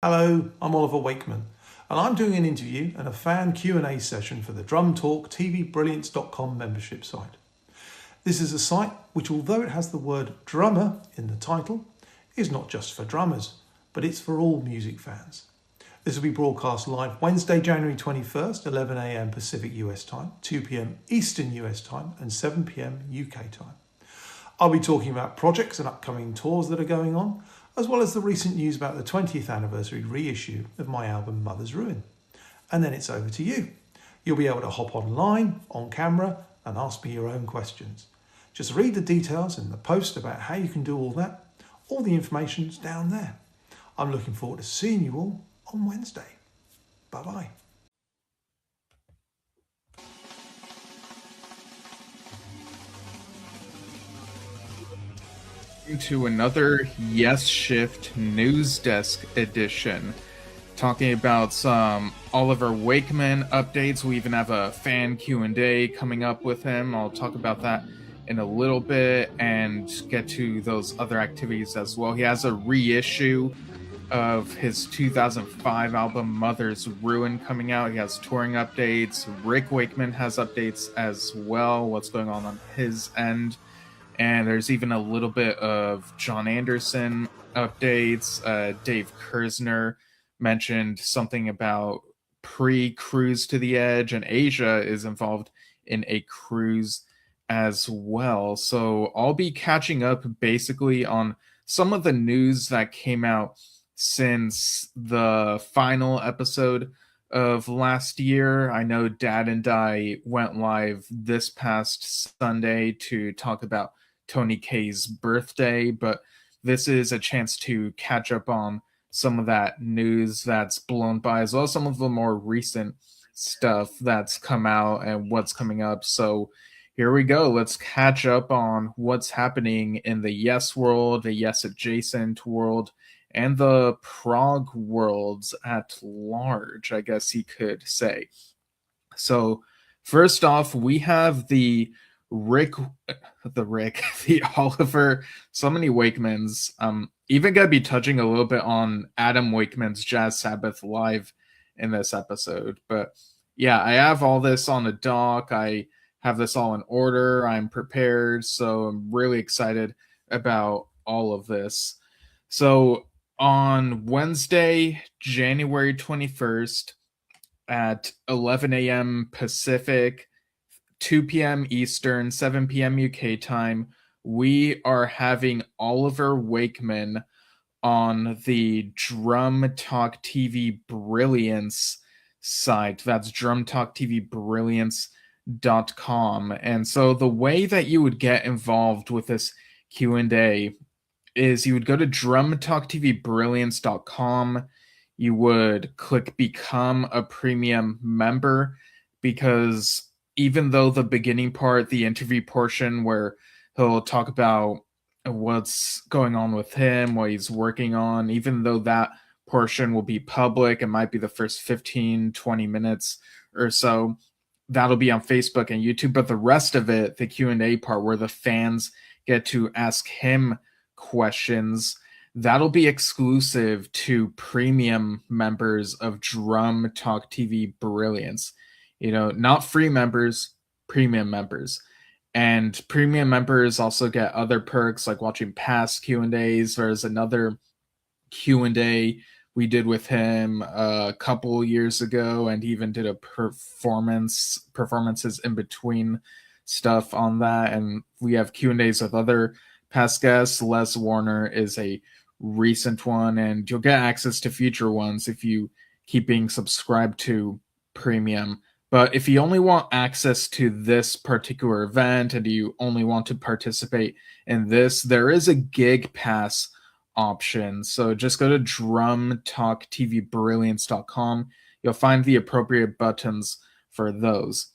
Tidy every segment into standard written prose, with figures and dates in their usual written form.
Hello, I'm Oliver Wakeman, and I'm doing an interview and a fan Q&A session for the Drum Talk TVBrilliance.com membership site. This is a site which, although it has the word drummer in the title, is not just for drummers, but it's for all music fans. This will be broadcast live Wednesday, January 21st, 11 a.m. Pacific US time, 2 p.m. Eastern US time, and 7 p.m. UK time. I'll be talking about projects and upcoming tours that are going on, as well as the recent news about the 20th anniversary reissue of my album Mother's Ruin. And then it's over to you. You'll be able to hop online, on camera, and ask me your own questions. Just read the details in the post about how you can do all that. All the information's down there. I'm looking forward to seeing you all on Wednesday. Bye-bye. To another Yesshift News Desk edition, talking about some Oliver Wakeman updates. We even have a fan Q&A coming up with him. I'll talk about that in a little bit and get to those other activities as well. He has a reissue of his 2005 album Mother's Ruin coming out. He has touring updates. Rick Wakeman has updates as well, what's going on his end. And there's even a little bit of John Anderson updates. Dave Kersner mentioned something about pre-cruise to the edge, and Asia is involved in a cruise as well. So I'll be catching up basically on some of the news that came out since the final episode of last year. I know Dad and I went live this past Sunday to talk about Tony Kaye's birthday, but this is a chance to catch up on some of that news that's blown by, as well as some of the more recent stuff that's come out and what's coming up. So here we go. Let's catch up on what's happening in the Yes world, the Yes adjacent world, and the prog worlds at large, I guess you could say. So first off, we have the Oliver, so many Wakemans. Even gonna be touching a little bit on Adam Wakeman's Jazz Sabbath Live in this episode. But yeah, I have all this on a doc. I have this all in order. I'm prepared, so I'm really excited about all of this. So on Wednesday, January 21st at 11 a.m. Pacific, 2 p.m. Eastern, 7 p.m. UK time, we are having Oliver Wakeman on the Drum Talk TV Brilliance site. That's drumtalktvbrilliance.com. And so the way that you would get involved with this Q&A is you would go to drumtalktvbrilliance.com. You would click Become a Premium Member, because even though the beginning part, the interview portion where he'll talk about what's going on with him, what he's working on, even though that portion will be public, it might be the first 15, 20 minutes or so, that'll be on Facebook and YouTube. But the rest of it, the Q&A part where the fans get to ask him questions, that'll be exclusive to premium members of Drum Talk TV Brilliance. You know, not free members, premium members. And premium members also get other perks like watching past Q&As. There's another Q&A we did with him a couple years ago, and he even did a performances in between stuff on that. And we have Q&As with other past guests. Les Warner is a recent one, and you'll get access to future ones if you keep being subscribed to premium. But if you only want access to this particular event and you only want to participate in this, there is a gig pass option. So just go to drumtalktvbrilliance.com. You'll find the appropriate buttons for those.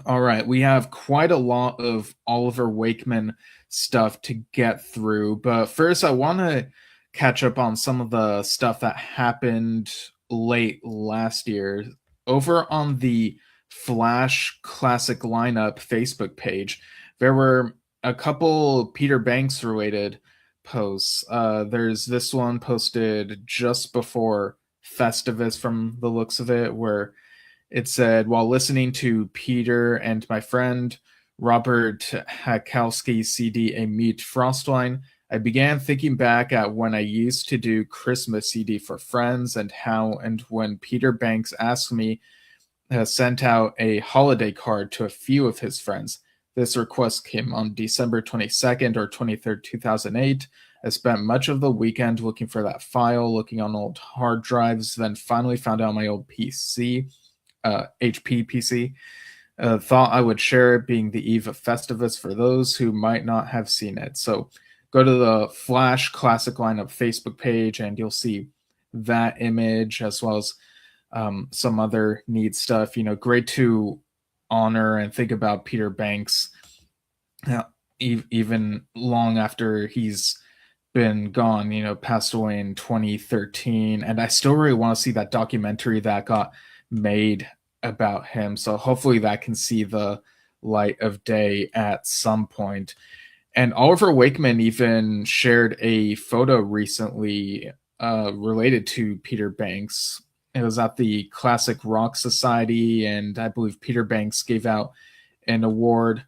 All right, we have quite a lot of Oliver Wakeman stuff to get through. But first, I want to catch up on some of the stuff that happened late last year. Over on the Flash Classic Lineup Facebook page, there were a couple Peter Banks related posts. There's this one posted just before Festivus from the looks of it, where it said, while listening to Peter and my friend Robert Hakowski's CD A Meat Frostwine, I began thinking back at when I used to do Christmas CD for friends and how and when Peter Banks asked me sent out a holiday card to a few of his friends. This request came on December 22nd or 23rd, 2008. I spent much of the weekend looking for that file, looking on old hard drives, then finally found out my old PC, HP PC. Thought I would share it being the eve of Festivus for those who might not have seen it. So go to the Flash Classic Lineup Facebook page and you'll see that image as well as some other neat stuff. Great to honor and think about Peter Banks even long after he's been gone, passed away in 2013. And I still really want to see that documentary that got made about him. So hopefully that can see the light of day at some point. And Oliver Wakeman even shared a photo recently related to Peter Banks. It was at the Classic Rock Society, and I believe Peter Banks gave out an award.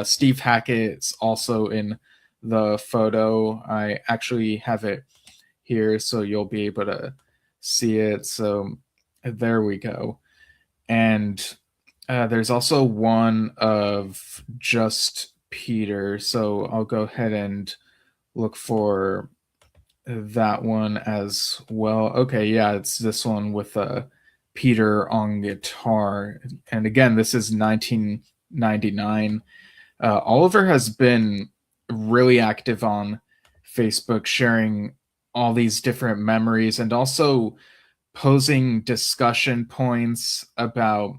Steve Hackett's also in the photo. I actually have it here, so you'll be able to see it. So there we go. And there's also one of just Peter. So I'll go ahead and look for that one as well. Okay, yeah, it's this one with Peter on guitar. And again, this is 1999. Oliver has been really active on Facebook, sharing all these different memories and also posing discussion points about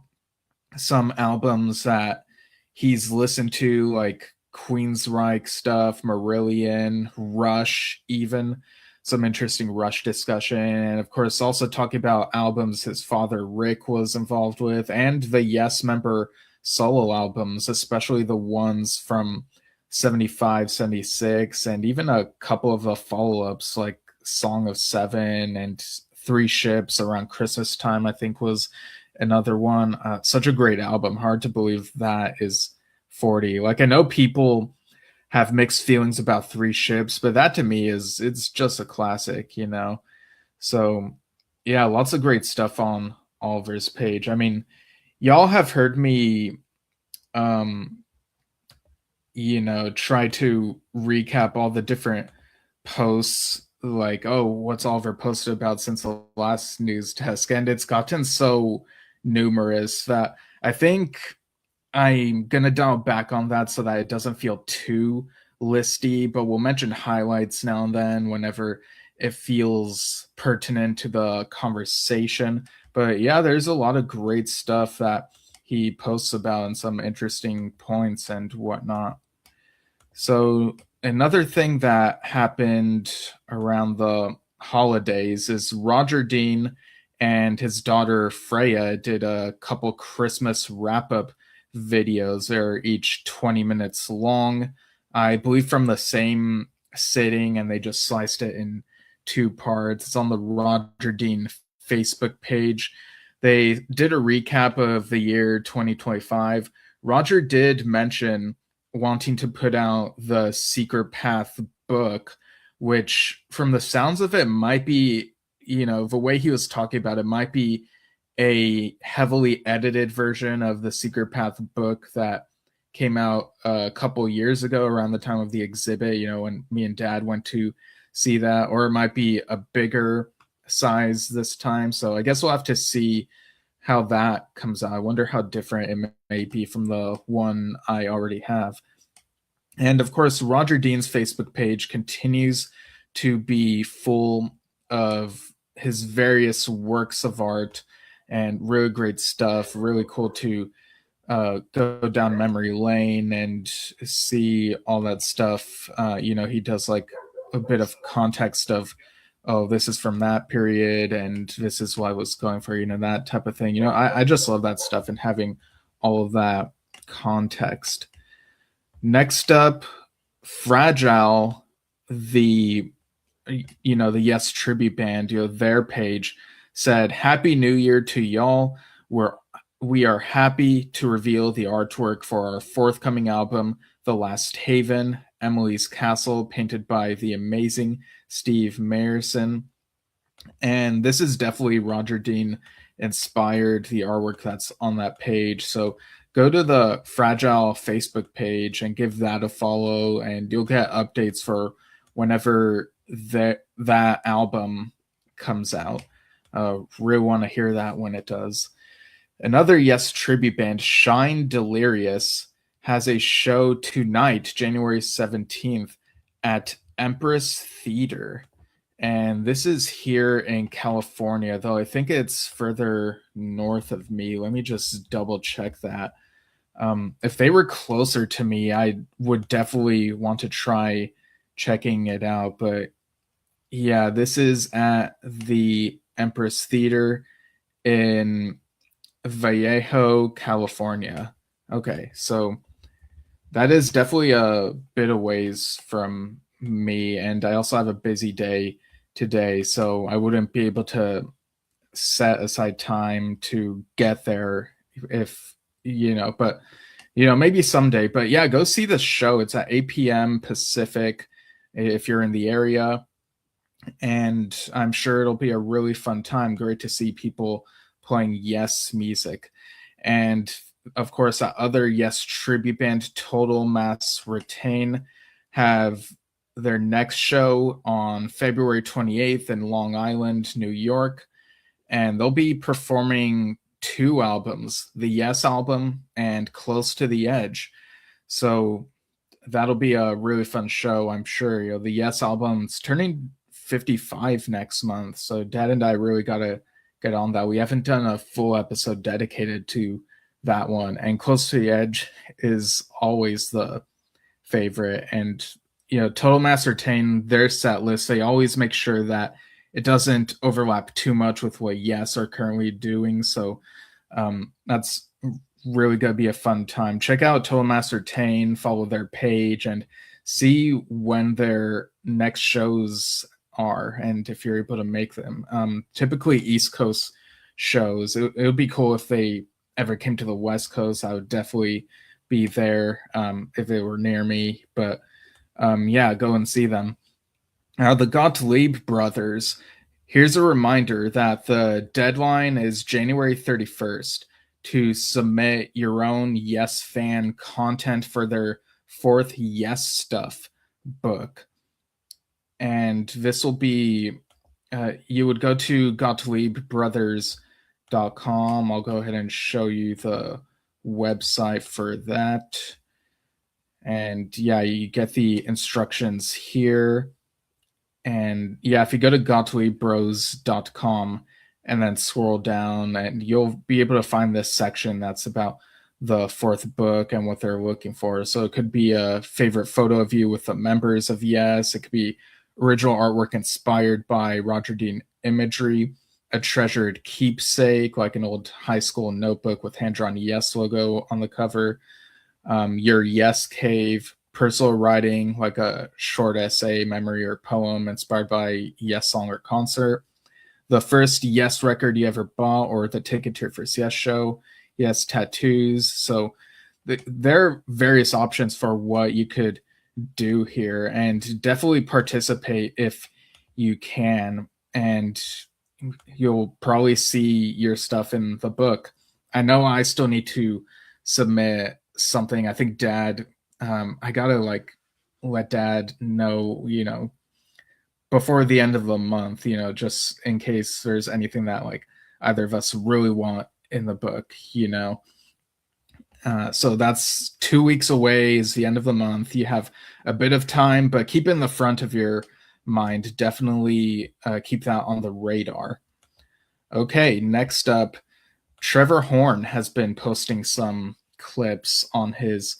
some albums that he's listened to, like Queensryche stuff, Marillion, Rush, even some interesting Rush discussion. And of course, also talking about albums his father Rick was involved with and the Yes member solo albums, especially the ones from 75, 76, and even a couple of the follow-ups like Song of Seven and Three Ships around Christmas time, I think was another one. Such a great album. Hard to believe that is 40. Like, I know people have mixed feelings about Three Ships, but that to me it's just a classic, So yeah, lots of great stuff on Oliver's page. I mean, y'all have heard me try to recap all the different posts, like, oh, what's Oliver posted about since the last news desk, and it's gotten so numerous that I think I'm gonna dial back on that so that it doesn't feel too listy, but we'll mention highlights now and then whenever it feels pertinent to the conversation. But yeah, there's a lot of great stuff that he posts about and some interesting points and whatnot. So another thing that happened around the holidays is Roger Dean and his daughter Freya did a couple Christmas wrap-up videos. They're each 20 minutes long, I believe, from the same sitting, and they just sliced it in two parts. It's on the Roger Dean Facebook page. They did a recap of the year 2025. Roger did mention wanting to put out the Secret Path book, which from the sounds of it might be, the way he was talking about it might be a heavily edited version of the Secret Path book that came out a couple years ago around the time of the exhibit, when me and Dad went to see that, or it might be a bigger size this time. So I guess we'll have to see how that comes out. I wonder how different it may be from the one I already have. And of course, Roger Dean's Facebook page continues to be full of his various works of art and really great stuff. Really cool to go down memory lane and see all that stuff. He does like a bit of context of, oh, this is from that period and this is what I was going for, that type of thing. I just love that stuff and having all of that context. Next up, Fragile the the Yes tribute band, their page said, "Happy New Year to y'all. We are happy to reveal the artwork for our forthcoming album, The Last Haven, Emily's Castle, painted by the amazing Steve Mayerson." And this is definitely Roger Dean inspired, the artwork that's on that page. So go to the Fragile Facebook page and give that a follow, and you'll get updates for whenever that album comes out. Really want to hear that when it does. Another Yes tribute band, Shine Delirious, has a show tonight, January 17th, at Empress Theater. And this is here in California, though I think it's further north of me. Let me just double check that. If they were closer to me, I would definitely want to try checking it out. But yeah, this is at the Empress Theater in Vallejo, California. Okay, so that is definitely a bit of ways from me, and I also have a busy day today, so I wouldn't be able to set aside time to get there if but maybe someday. But yeah, go see the show. It's at 8 p.m. Pacific if you're in the area, and I'm sure it'll be a really fun time. Great to see people playing Yes music. And of course, that other Yes tribute band, Total Mass Retain, have their next show on February 28th in Long Island, New York. And they'll be performing 2 albums, the Yes album and Close to the Edge. So that'll be a really fun show, I'm sure. The Yes album's turning 55 next month. So Dad and I really got to get on that. We haven't done a full episode dedicated to that one. And Close to the Edge is always the favorite. And Total Mass Retain, their set list, they always make sure that it doesn't overlap too much with what Yes are currently doing. So that's really going to be a fun time. Check out Total Mass Retain, follow their page, and see when their next shows are, and if you're able to make them. Typically East Coast shows. It would be cool if they ever came to the West Coast. I would definitely be there if they were near me. But yeah, go and see them. Now, the Gottlieb brothers, here's a reminder that the deadline is January 31st to submit your own Yes fan content for their 4th Yes Stuff book. And this will be, you would go to GottliebBrothers.com. I'll go ahead and show you the website for that. And yeah, you get the instructions here. And yeah, if you go to GottliebBros.com and then scroll down, and you'll be able to find this section that's about the 4th book and what they're looking for. So it could be a favorite photo of you with the members of Yes. It could be original artwork inspired by Roger Dean imagery, a treasured keepsake like an old high school notebook with hand-drawn Yes logo on the cover, your Yes cave, personal writing like a short essay, memory, or poem inspired by Yes song or concert, the first Yes record you ever bought, or the ticket to your first Yes show, Yes tattoos. So there are various options for what you could do here, and definitely participate if you can, and you'll probably see your stuff in the book. I know I still need to submit something. I think Dad, I gotta let Dad know, before the end of the month, just in case there's anything that either of us really want in the book, so that's 2 weeks away, is the end of the month. You have a bit of time, but keep it in the front of your mind. Definitely keep that on the radar. Okay, next up, Trevor Horn has been posting some clips on his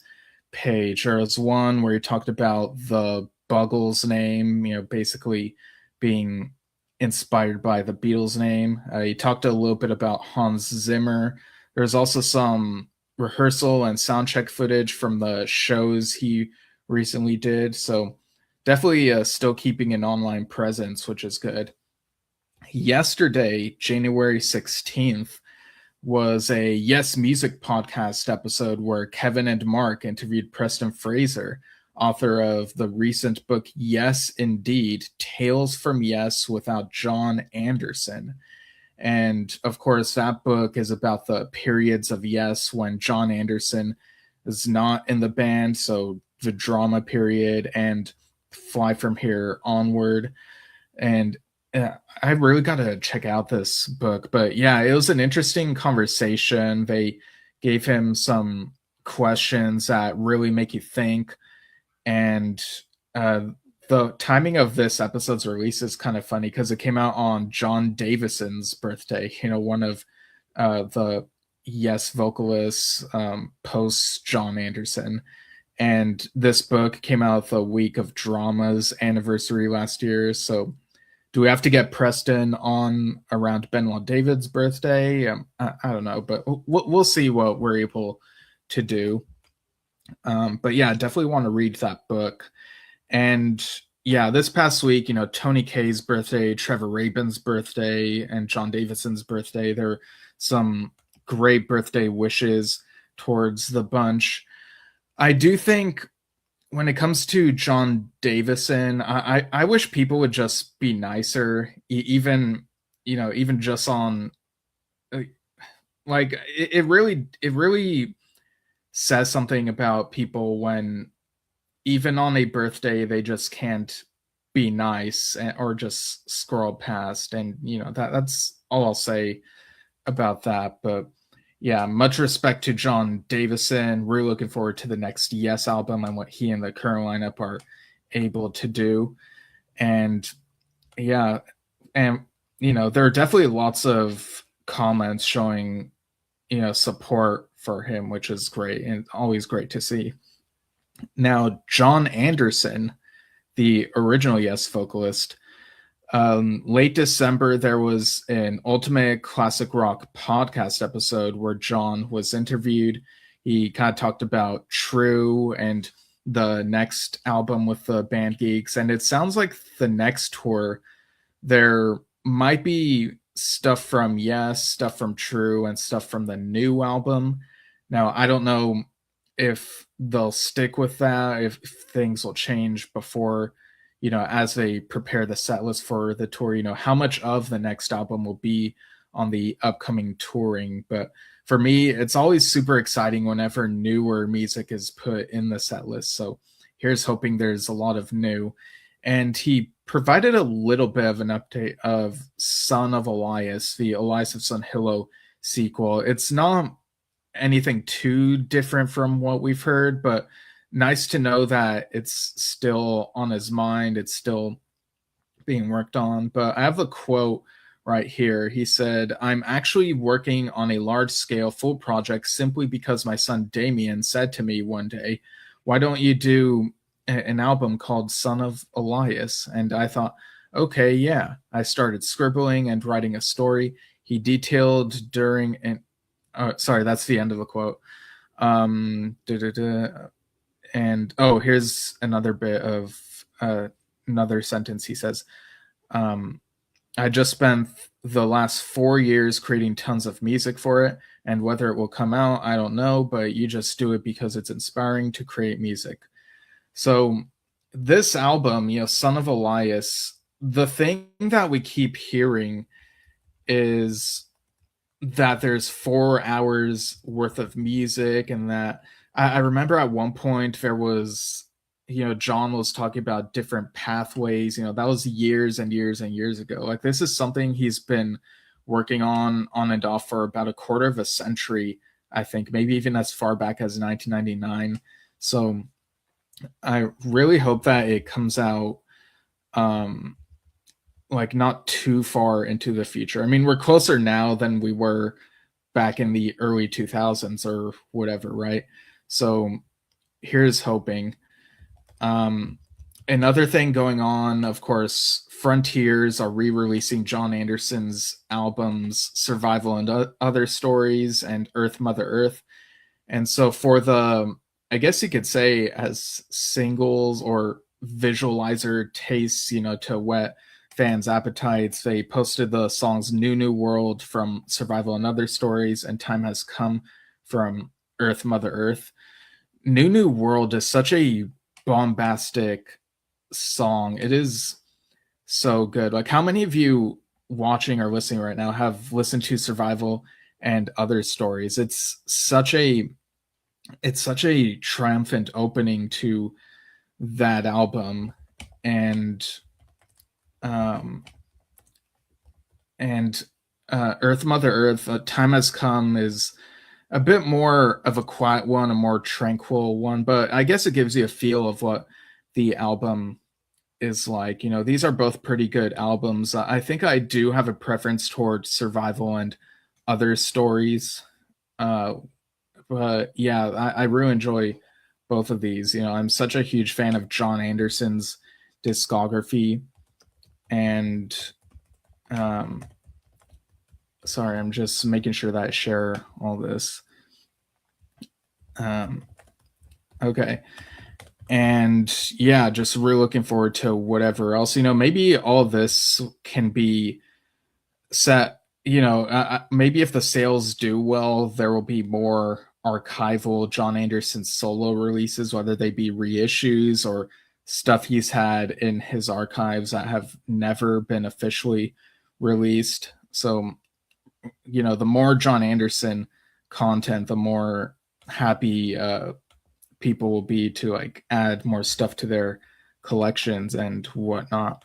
page. There was one where he talked about the Buggles name, basically being inspired by the Beatles name. He talked a little bit about Hans Zimmer. There's also some rehearsal and soundcheck footage from the shows he recently did. So definitely still keeping an online presence, which is good. Yesterday, January 16th, was a Yes Music podcast episode where Kevin and Mark interviewed Preston Fraser, author of the recent book Yes Indeed, Tales from Yes without John Anderson. And of course, that book is about the periods of Yes when John Anderson is not in the band, so the drama period and Fly From Here onward. And I really got to check out this book. But yeah, it was an interesting conversation. They gave him some questions that really make you think. And uh, the timing of this episode's release is kind of funny because it came out on John Davison's birthday, one of the Yes vocalists post John Anderson. And this book came out the week of Drama's anniversary last year. So do we have to get Preston on around Benoit David's birthday? I don't know, but we'll see what we're able to do. But yeah, definitely want to read that book. And yeah, this past week, Tony Kaye's birthday, Trevor Rabin's birthday, and John Davison's birthday. There were some great birthday wishes towards the bunch. I do think when it comes to John Davison, I wish people would just be nicer, even just on like it really says something about people when even on a birthday they just can't be nice or just scroll past, and that's all I'll say about that. But yeah, much respect to John Davison. We're looking forward to the next Yes album and what he and the current lineup are able to do. And yeah, and there are definitely lots of comments showing support for him, which is great and always great to see. Now, John Anderson, the original Yes vocalist, late December, there was an Ultimate Classic Rock podcast episode where John was interviewed. He kind of talked about True and the next album with the Band Geeks. And it sounds like the next tour, there might be stuff from Yes, stuff from True, and stuff from the new album. Now, I don't know if they'll stick with that, if things will change before as they prepare the set list for the tour, how much of the next album will be on the upcoming touring. But for me, it's always super exciting whenever newer music is put in the set list. So here's hoping there's a lot of new. And he provided a little bit of an update of Son of Elias, the Elias of Sun Hillo sequel. It's not anything too different from what we've heard, but nice to know that it's still on his mind. It's still being worked on. But I have the quote right here. He said, "I'm actually working on a large-scale full project simply because my son Damien said to me one day, 'Why don't you do an album called Son of Elias?' And I thought, okay, yeah." I started scribbling and writing a story. He detailed during an sorry, that's the end of the quote. And here's another bit of another sentence. He says, "I just spent the last 4 years creating tons of music for it, and whether it will come out, I don't know, but you just do it because it's inspiring to create music." So this album, Son of Elias, the thing that we keep hearing is that there's 4 hours worth of music, and that I remember at one point there was, John was talking about different pathways. That was years and years and years ago. Like, this is something he's been working on and off for about a quarter of a century, I think, maybe even as far back as 1999. So I really hope that it comes out like not too far into the future. I mean, we're closer now than we were back in the early 2000s or whatever, right? So here's hoping. Another thing going on, of course, Frontiers are re-releasing John Anderson's albums Survival and Other Stories and Earth, Mother Earth. And so for the, I guess you could say as singles or visualizer tastes, to whet fans' appetites. They posted the songs New World from Survival and Other Stories and Time Has Come from Earth, Mother Earth. New World is such a bombastic song. It is so good. Like, how many of you watching or listening right now have listened to Survival and Other Stories? It's such a triumphant opening to that album, and Earth, Mother Earth, Time Has Come is a bit more of a quiet one, a more tranquil one, but I guess it gives you a feel of what the album is like. These are both pretty good albums. I think I do have a preference towards Survival and Other Stories. But yeah, I really enjoy both of these. I'm such a huge fan of John Anderson's discography, and sorry, I'm just making sure that I share all this. Okay. And yeah, just really looking forward to whatever else. Maybe all of this can be set. Maybe if the sales do well, there will be more archival John Anderson solo releases, whether they be reissues or stuff he's had in his archives that have never been officially released. So, the more John Anderson content, the more happy people will be to like add more stuff to their collections and whatnot.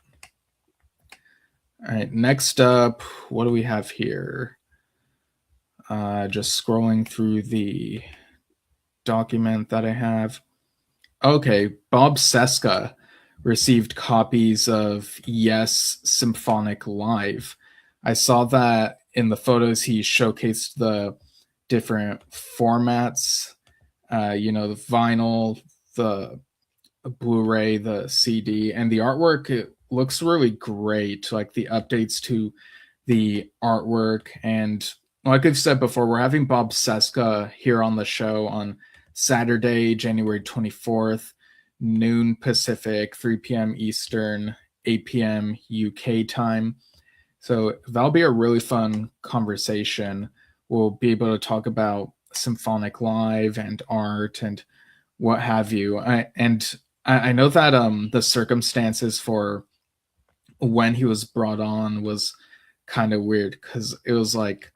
All right, next up, what do we have here? Just scrolling through the document that I have. Okay, Bob Seska received copies of Yes Symphonic Live. I saw that in the photos he showcased the different formats, the vinyl, the Blu-ray, the CD, and the artwork. It looks really great, like the updates to the artwork. And like I've said before, we're having Bob Seska here on the show on Saturday, January 24th, noon Pacific, 3 p.m. Eastern, 8 p.m. UK time. So that'll be a really fun conversation. We'll be able to talk about Symphonic Live and art and what have you. I know that the circumstances for when he was brought on was kind of weird, because it was like,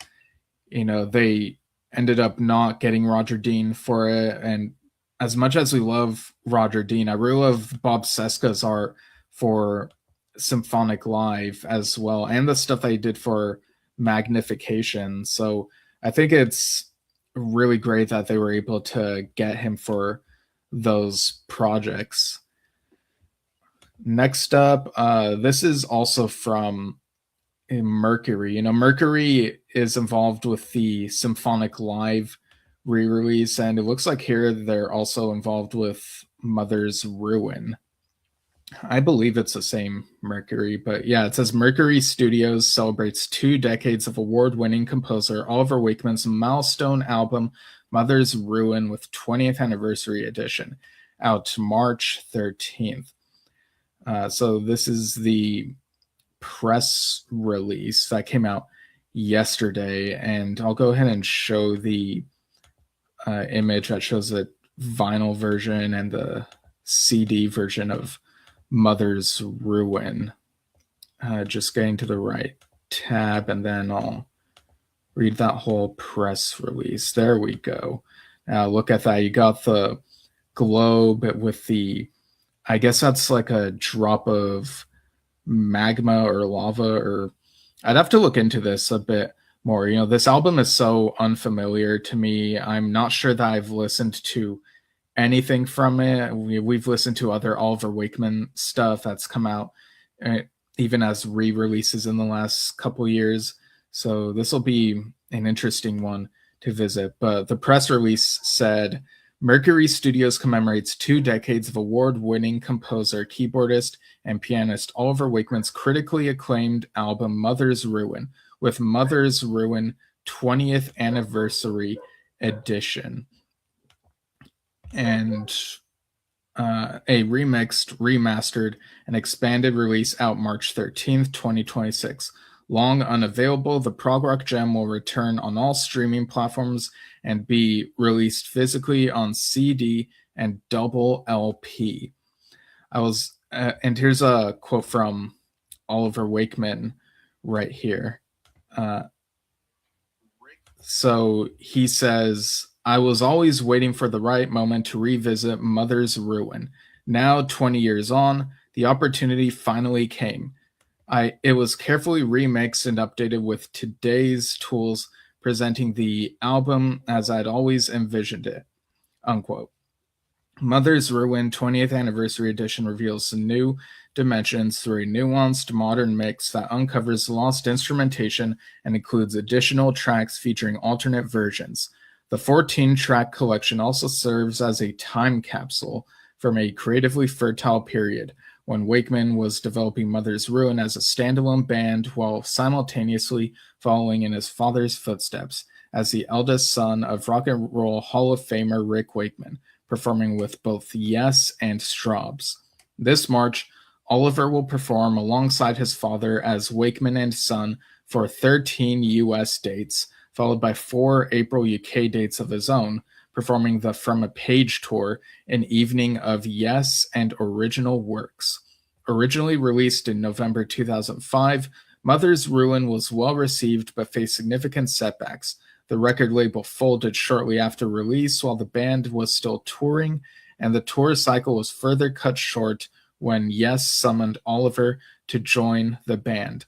they ended up not getting Roger Dean for it. And as much as we love Roger Dean, I really love Bob Seska's art for Symphonic Live as well, and the stuff that he did for Magnification. So I think it's really great that they were able to get him for those projects. Next up, this is also from Mercury. Mercury is involved with the Symphonic Live re-release, and it looks like here they're also involved with Mother's Ruin. I believe it's the same Mercury, but yeah, it says Mercury Studios celebrates 2 decades of award-winning composer Oliver Wakeman's milestone album, Mother's Ruin, with 20th Anniversary Edition, out March 13th. So this is the press release that came out yesterday, and I'll go ahead and show the image that shows the vinyl version and the CD version of Mother's Ruin. Just getting to the right tab, and then I'll read that whole press release. There we go. Now look at that. You got the globe with the, I guess that's like a drop of magma or lava, or I'd have to look into this a bit more. This album is so unfamiliar to me. I'm not sure that I've listened to anything from it. We've listened to other Oliver Wakeman stuff that's come out, even as re-releases in the last couple years. So this will be an interesting one to visit. But the press release said, Mercury Studios commemorates 2 decades of award-winning composer, keyboardist, and pianist Oliver Wakeman's critically acclaimed album Mother's Ruin, with Mother's Ruin 20th Anniversary Edition. And a remixed, remastered, and expanded release out March 13th, 2026. Long unavailable, the prog rock gem will return on all streaming platforms and be released physically on CD and double LP. And here's a quote from Oliver Wakeman right here. So he says, I was always waiting for the right moment to revisit Mother's Ruin. Now, 20 years on, the opportunity finally came. It was carefully remixed and updated with today's tools, presenting the album as I'd always envisioned it. Unquote. Mother's Ruin 20th Anniversary Edition reveals new dimensions through a nuanced modern mix that uncovers lost instrumentation and includes additional tracks featuring alternate versions. The 14-track collection also serves as a time capsule from a creatively fertile period when Wakeman was developing Mother's Ruin as a standalone band while simultaneously following in his father's footsteps as the eldest son of Rock and Roll Hall of Famer Rick Wakeman, performing with both Yes and Straubs. This March, Oliver will perform alongside his father as Wakeman and Son for 13 US dates, followed by 4 April UK dates of his own, performing the From a Page tour, an evening of Yes and original works. Originally released in November 2005, Mother's Ruin was well received but faced significant setbacks. The record label folded shortly after release while the band was still touring, and the tour cycle was further cut short when Yes summoned Oliver to join the band.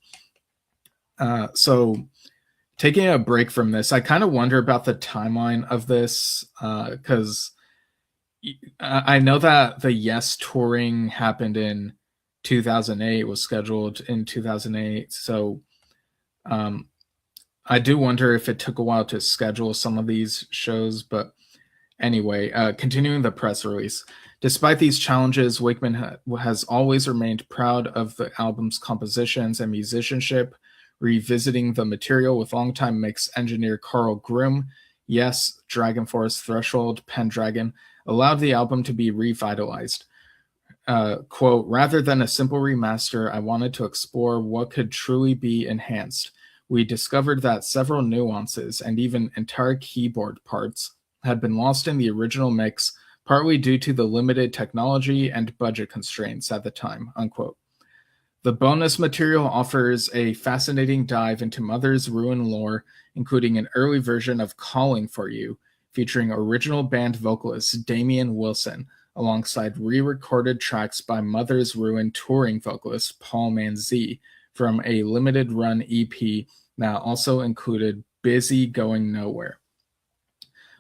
So taking a break from this, I kind of wonder about the timeline of this, because I know that the Yes touring happened in 2008, was scheduled in 2008, so I do wonder if it took a while to schedule some of these shows, but anyway, continuing the press release. Despite these challenges, Wakeman has always remained proud of the album's compositions and musicianship, revisiting the material with longtime mix engineer Carl Groom. Yes, Dragon Force, Threshold, Pendragon allowed the album to be revitalized. Quote, rather than a simple remaster, I wanted to explore what could truly be enhanced. We discovered that several nuances and even entire keyboard parts had been lost in the original mix, partly due to the limited technology and budget constraints at the time, unquote. The bonus material offers a fascinating dive into Mother's Ruin lore, including an early version of Calling for You, featuring original band vocalist Damian Wilson, alongside re-recorded tracks by Mother's Ruin touring vocalist Paul Manzi from a limited run EP that also included Busy Going Nowhere.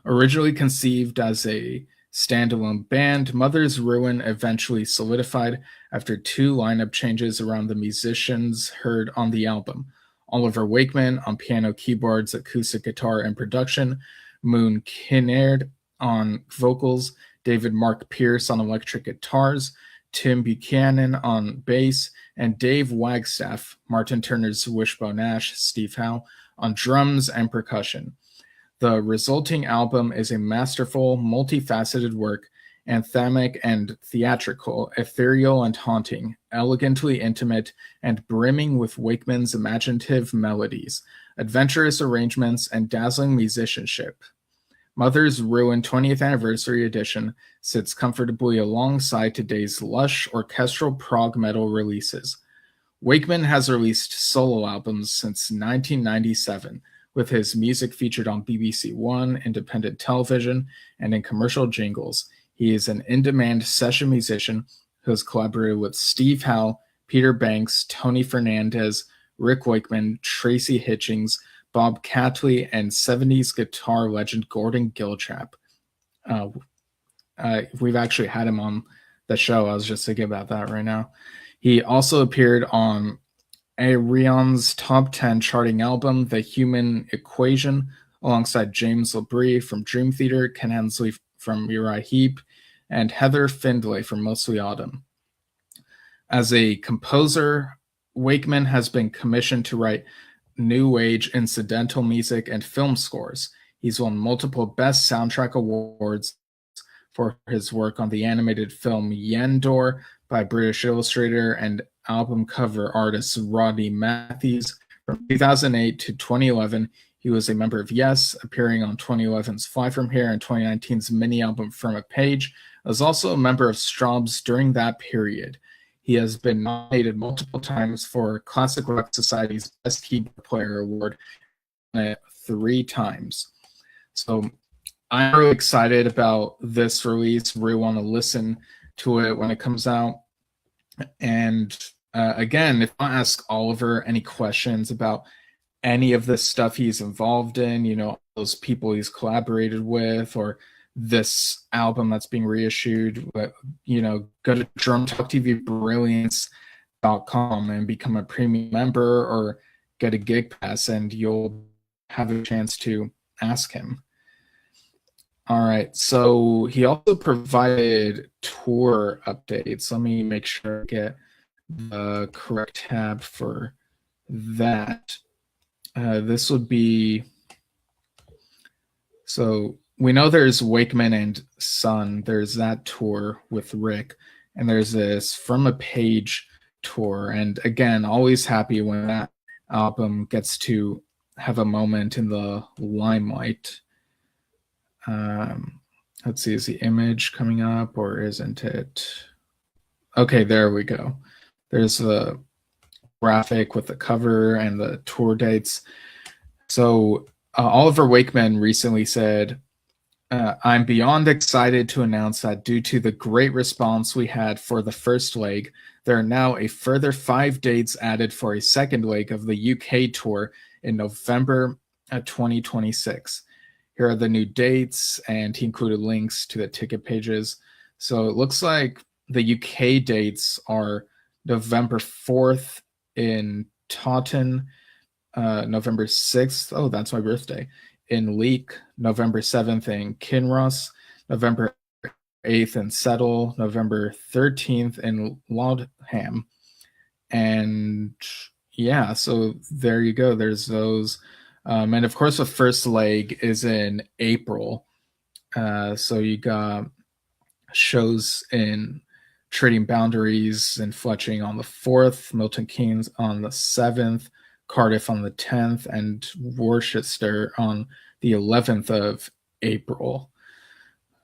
Originally conceived as a standalone band, Mother's Ruin eventually solidified after 2 lineup changes around the musicians heard on the album. Oliver Wakeman on piano, keyboards, acoustic guitar, and production, Moon Kinnaird on vocals, David Mark Pierce on electric guitars, Tim Buchanan on bass, and Dave Wagstaff, Martin Turner's Wishbone Ash, Steve Howe, on drums and percussion. The resulting album is a masterful, multifaceted work, anthemic and theatrical, ethereal and haunting, elegantly intimate, and brimming with Wakeman's imaginative melodies, adventurous arrangements, and dazzling musicianship. Mother's Ruin 20th Anniversary Edition sits comfortably alongside today's lush orchestral prog metal releases. Wakeman has released solo albums since 1997, with his music featured on BBC One, independent television, and in commercial jingles. He is an in-demand session musician who has collaborated with Steve Howe, Peter Banks, Tony Fernandez, Rick Wakeman, Tracy Hitchings, Bob Catley, and 70s guitar legend Gordon Giltrap. We've actually had him on the show. I was just thinking about that right now. He also appeared on Aerion's top 10 charting album, The Human Equation, alongside James Labrie from Dream Theater, Ken Hensley from Uriah Heep, and Heather Findlay from Mostly Autumn. As a composer, Wakeman has been commissioned to write new age incidental music and film scores. He's won multiple Best Soundtrack Awards for his work on the animated film Yendor by British illustrator and album cover artist Rodney Matthews. From 2008 to 2011, he was a member of Yes, appearing on 2011's Fly From Here and 2019's mini-album From a Page. Was also a member of Straub's during that period. He has been nominated multiple times for Classic Rock Society's Best Keyboard Player Award 3 times. So I'm really excited about this release. Really want to listen to it when it comes out. And again, if I ask Oliver any questions about any of the stuff he's involved in, you know, those people he's collaborated with, or this album that's being reissued, you know, go to drumtalktvbrilliance.com and become a premium member or get a gig pass, and you'll have a chance to ask him. All right, so he also provided tour updates. Let me make sure I get the correct tab for that. This would be, so we know there's Wakeman and Son. There's that tour with Rick, and there's this From a Page tour. And again, always happy when that album gets to have a moment in the limelight. Let's see, is the image coming up or isn't it? Okay, there we go. There's the graphic with the cover and the tour dates. So Oliver Wakeman recently said, I'm beyond excited to announce that due to the great response we had for the first leg, there are now a further 5 dates added for a second leg of the UK tour in November 2026. Here are the new dates, and he included links to the ticket pages. So it looks like the UK dates are November 4th in Taunton, November 6th, oh, that's my birthday, in Leek, November 7th in Kinross, November 8th in Settle, November 13th in Laudham. And yeah, so there you go. There's those. And of course, the first leg is in April. So you got shows in Trading Boundaries and Fletching on the 4th, Milton Keynes on the 7th, Cardiff on the 10th, and Worcester on the 11th of April.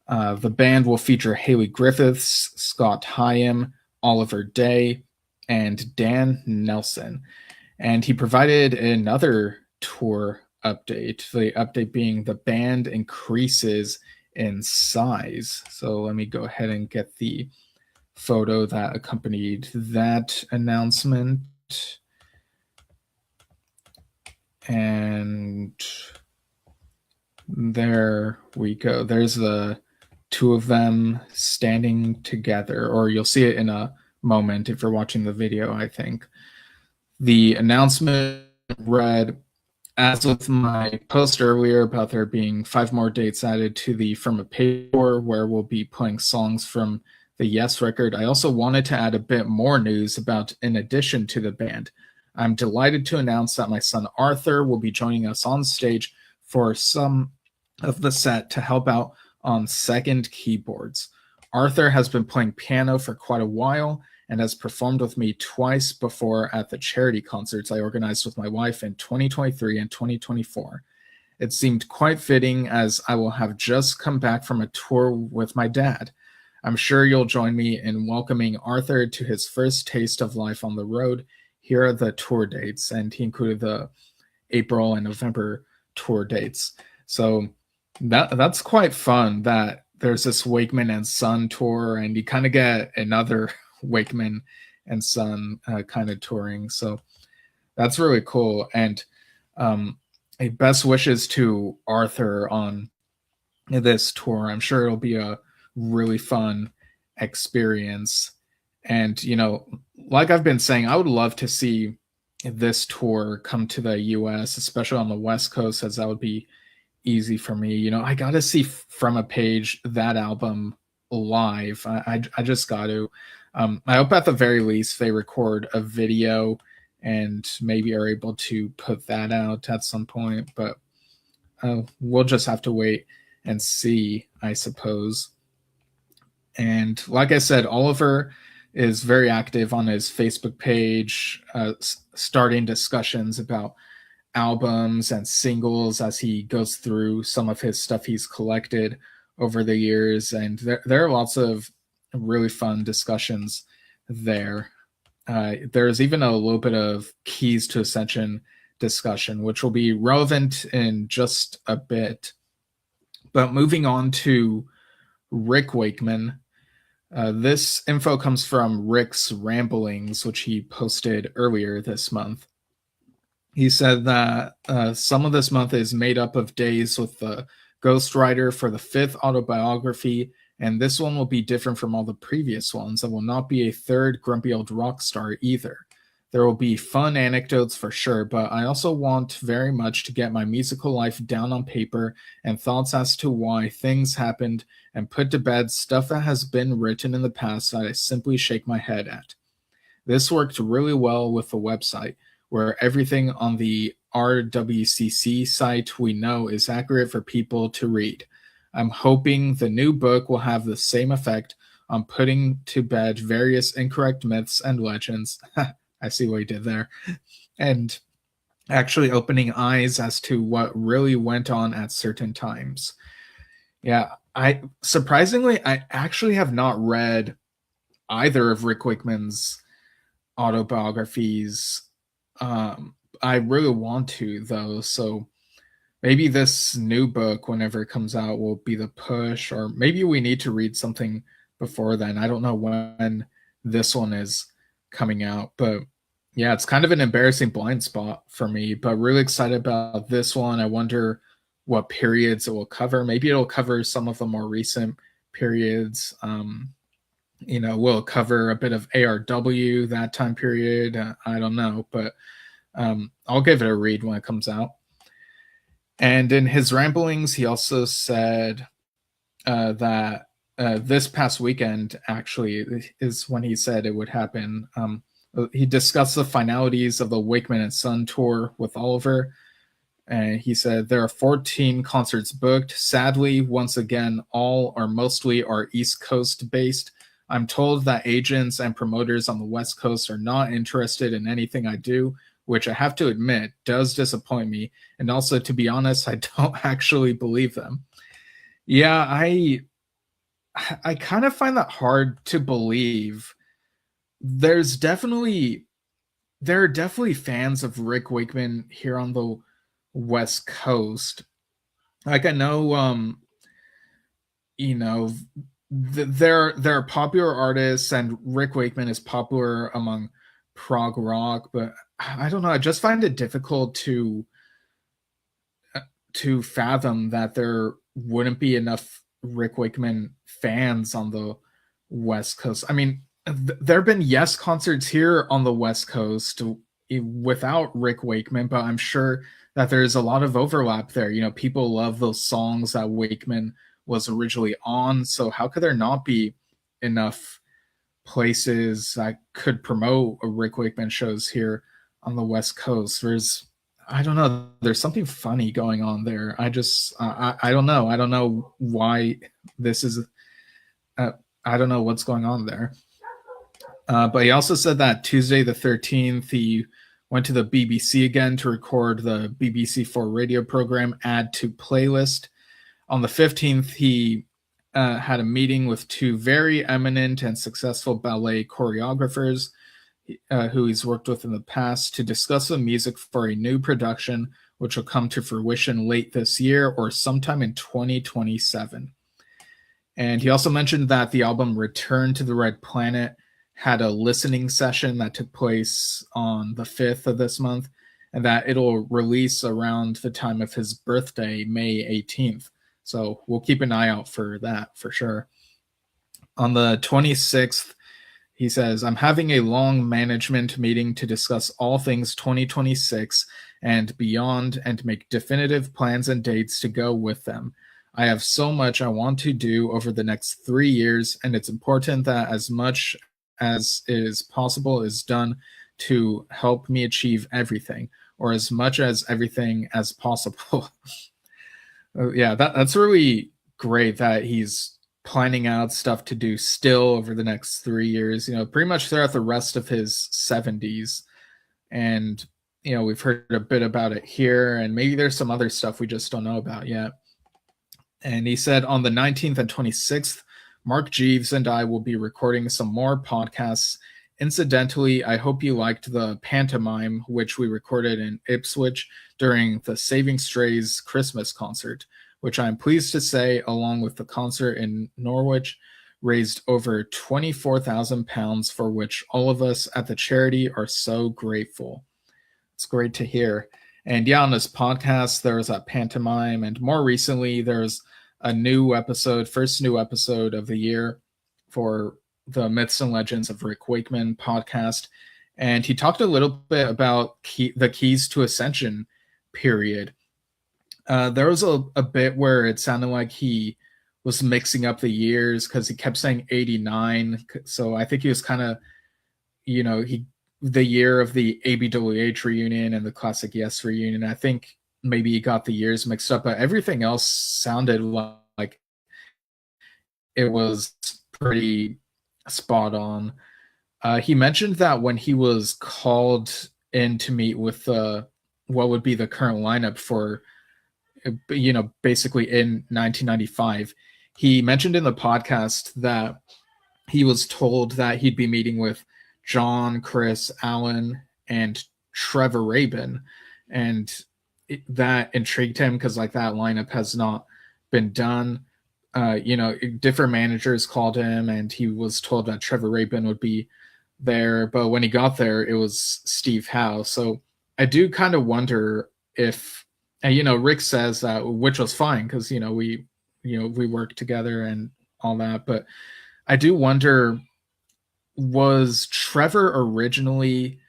The band will feature Haley Griffiths, Scott Hyam, Oliver Day, and Dan Nelson. And he provided another tour update, the update being the band increases in size. So let me go ahead and get the photo that accompanied that announcement. And there we go. There's the 2 of them standing together, or you'll see it in a moment if you're watching the video, I think. The announcement read, as with my post earlier about there being 5 more dates added to the From a Page tour, where we'll be playing songs from the Yes record, I also wanted to add a bit more news about in addition to the band. I'm delighted to announce that my son Arthur will be joining us on stage for some of the set to help out on second keyboards. Arthur has been playing piano for quite a while and has performed with me twice before at the charity concerts I organized with my wife in 2023 and 2024. It seemed quite fitting as I will have just come back from a tour with my dad. I'm sure you'll join me in welcoming Arthur to his first taste of life on the road. Here are the tour dates, and he included the April and November tour dates. So that's quite fun that there's this Wakeman and Son tour, and you kind of get another Wakeman and Son kind of touring. So that's really cool. And best wishes to Arthur on this tour. I'm sure it'll be a really fun experience. And, you know, like I've been saying, I would love to see this tour come to the US, especially on the West Coast, as that would be easy for me. You know, I got to see From a Page, that album, live. I just got to. I hope at the very least they record a video and maybe are able to put that out at some point. But we'll just have to wait and see, I suppose. And like I said, Oliver is very active on his Facebook page, starting discussions about albums and singles as he goes through some of his stuff he's collected over the years. And there are lots of really fun discussions there. There's even a little bit of Keys to Ascension discussion, which will be relevant in just a bit. But moving on to Rick Wakeman. This info comes from Rick's Ramblings, which he posted earlier this month. He said that some of this month is made up of days with the ghostwriter for the 5th autobiography, and this one will be different from all the previous ones. It will not be a third grumpy old rock star either. There will be fun anecdotes for sure, but I also want very much to get my musical life down on paper and thoughts as to why things happened and put to bed stuff that has been written in the past that I simply shake my head at. This worked really well with the website, where everything on the RWCC site we know is accurate for people to read. I'm hoping the new book will have the same effect on putting to bed various incorrect myths and legends. I see what he did there. And actually opening eyes as to what really went on at certain times. Yeah, I actually have not read either of Rick Wakeman's autobiographies. I really want to, though, so maybe this new book, whenever it comes out, will be the push, or maybe we need to read something before then. I don't know when this one is coming out, but yeah, it's kind of an embarrassing blind spot for me, but really excited about this one. I wonder what periods it will cover. Maybe it'll cover some of the more recent periods. Will cover a bit of ARW, that time period. I don't know, but I'll give it a read when it comes out. And in his ramblings, he also said that this past weekend actually is when he said it would happen. He discussed the finalities of the Wakeman and Son tour with Oliver. And he said there are 14 concerts booked. Sadly, once again, all or mostly are East Coast based. I'm told that agents and promoters on the West Coast are not interested in anything I do, which I have to admit does disappoint me. And also, to be honest, I don't actually believe them. Yeah, I kind of find that hard to believe. There are definitely fans of Rick Wakeman here on the West Coast. Like, I know, there are popular artists, and Rick Wakeman is popular among prog rock, but I don't know. I just find it difficult to fathom that there wouldn't be enough Rick Wakeman fans on the West Coast. I mean, there have been Yes concerts here on the West Coast without Rick Wakeman, but I'm sure that there's a lot of overlap there. People love those songs that Wakeman was originally on, so how could there not be enough places that could promote a Rick Wakeman shows here on the West Coast? I don't know, there's something funny going on there. I don't know. I don't know why this is, I don't know what's going on there. But he also said that Tuesday the 13th, he went to the BBC again to record the BBC4 radio program Add to Playlist. On the 15th, he had a meeting with two very eminent and successful ballet choreographers who he's worked with in the past to discuss the music for a new production, which will come to fruition late this year or sometime in 2027. And he also mentioned that the album Return to the Red Planet had a listening session that took place on the 5th of this month, and that it'll release around the time of his birthday, May 18th. So we'll keep an eye out for that for sure. On the 26th, he says, I'm having a long management meeting to discuss all things 2026 and beyond and make definitive plans and dates to go with them. I have so much I want to do over the next 3 years, and it's important that as much as is possible is done to help me achieve everything, or as much as everything as possible. Yeah, that's really great that he's planning out stuff to do still over the next 3 years, pretty much throughout the rest of his 70s. And, we've heard a bit about it here, and maybe there's some other stuff we just don't know about yet. And he said on the 19th and 26th, Mark Jeeves and I will be recording some more podcasts. Incidentally, I hope you liked the pantomime, which we recorded in Ipswich during the Saving Strays Christmas concert, which I'm pleased to say, along with the concert in Norwich, raised over £24,000, for which all of us at the charity are so grateful. It's great to hear. And yeah, on this podcast, there was a pantomime, and more recently, there's a first new episode of the year for the Myths and Legends of Rick Wakeman podcast. And he talked a little bit about the Keys to Ascension period. There was a bit where it sounded like he was mixing up the years because he kept saying 89. So I think he was kind of, the year of the ABWH reunion and the Classic Yes reunion. I think maybe he got the years mixed up, but everything else sounded like it was pretty spot on. He mentioned that when he was called in to meet with what would be the current lineup for, basically in 1995, he mentioned in the podcast that he was told that he'd be meeting with John, Chris, Alan, and Trevor Rabin, and that intrigued him because that lineup has not been done. Different managers called him, and he was told that Trevor Rabin would be there, but when he got there, it was Steve Howe. So I do kind of wonder if, Rick says that, which was fine because we worked together and all that, but I do wonder, was Trevor originally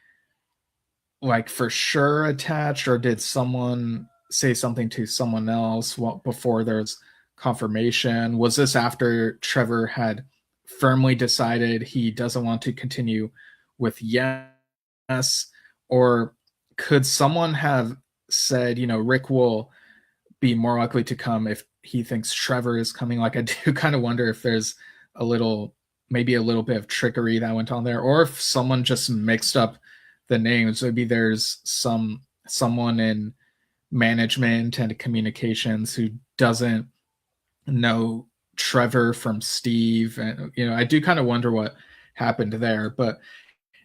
for sure attached, or did someone say something to someone else before there's confirmation? Was this after Trevor had firmly decided he doesn't want to continue with Yes, or could someone have said, Rick will be more likely to come if he thinks Trevor is coming? I do kind of wonder if there's maybe a little bit of trickery that went on there, or if someone just mixed up the names. Maybe there's someone in management and communications who doesn't know Trevor from Steve. And, I do kind of wonder what happened there. But